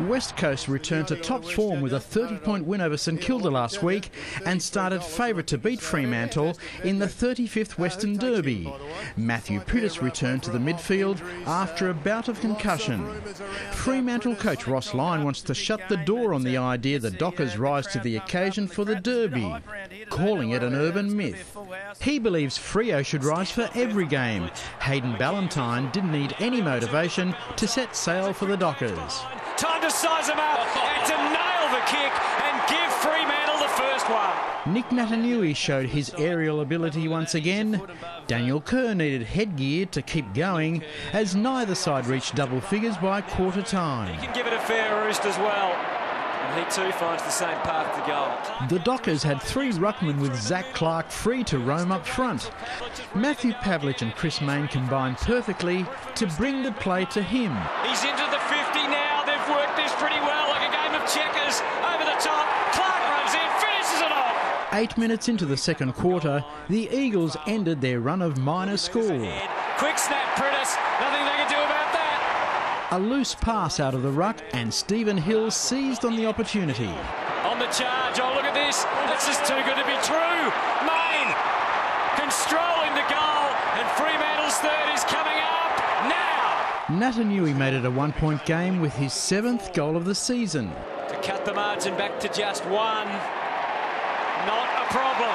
West Coast returned to top form with a 30-point win over St Kilda last week and started favourite to beat Fremantle in the 35th Western Derby. Matthew Pittis returned to the midfield after a bout of concussion. Fremantle coach Ross Lyon wants to shut the door on the idea the Dockers rise to the occasion for the Derby, calling it an urban myth. He believes Freo should rise for every game. Hayden Ballantyne didn't need any motivation to set sail for the Dockers. Time to size them up and to nail the kick and give Fremantle the first one. Nick Natanui showed his aerial ability once again. Daniel Kerr needed headgear to keep going as neither side reached double figures by quarter time. He can give it a fair roost as well. And he too finds the same path to goal. The Dockers had three ruckmen with Zach Clark free to roam up front. Matthew Pavlich and Chris Mayne combined perfectly to bring the play to him. He's into the 50 now. They've worked this pretty well, like a game of checkers. Over the top, Clark runs in, finishes it off. 8 minutes into the second quarter, the Eagles ended their run of minor scores. Quick snap, Pittis. Nothing they can do about that. A loose pass out of the ruck and Stephen Hill seized on the opportunity. On the charge, oh look at this. This is too good to be true. Mayne controlling the goal and Fremantle's third is coming up now. Natanui made it a 1-point game with his 7th goal of the season. To cut the margin back to just one, not a problem.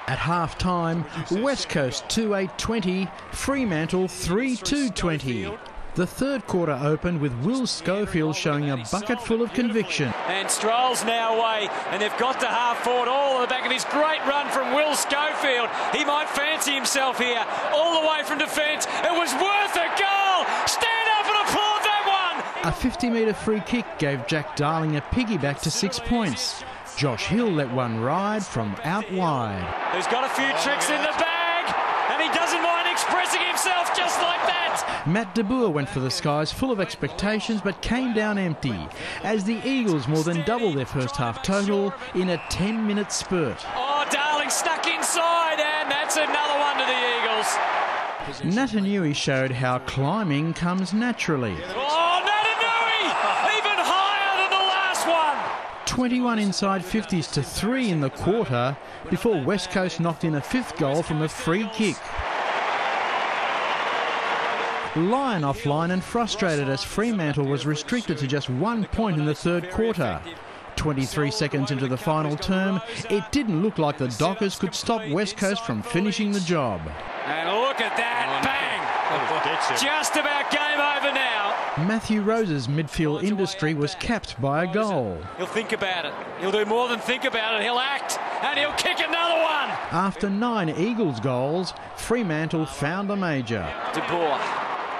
At half-time, West Coast 2-8-20, Fremantle 3-2-20. The third quarter opened with Will Schofield showing a bucket full of conviction. And Stroll's now away, and they've got to half forward all on the back of this great run from Will Schofield. He might fancy himself here, all the way from defence. It was worth a goal! Stand up and applaud that one! A 50-metre free kick gave Jack Darling a piggyback to 6 points. Josh Hill let one ride from out wide. He's got a few tricks in the bag, and he doesn't mind expressing himself just like that. Matt de Boer went for the skies full of expectations but came down empty as the Eagles more than doubled their first half total in a 10-minute spurt. Oh, Darling stuck inside, and that's another one to the Eagles. Natanui showed how climbing comes naturally. Oh, Natanui! Even higher than the last one! 21 inside 50s to 3 in the quarter before West Coast knocked in a 5th goal from a free kick. Lyon offline and frustrated as Fremantle was restricted to just 1 point in the third quarter. 23 seconds into the final term, it didn't look like the Dockers could stop West Coast from finishing the job. And look at that, bang! Just about game over now. Matthew Rose's midfield industry was capped by a goal. He'll think about it. He'll do more than think about it. He'll act, and he'll kick another one. After 9 Eagles goals, Fremantle found a major. De Boer.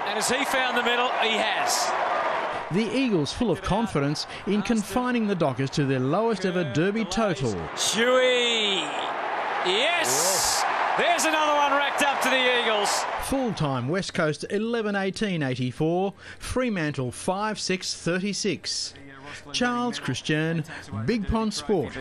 And has he found the middle? He has. The Eagles full of confidence in confining the Dockers to their lowest ever Derby total. Shuey! Yes! There's another one racked up to the Eagles. Full-time West Coast 11-18-84, Fremantle 5-6-36. Charles Christian, Big Pond Sport.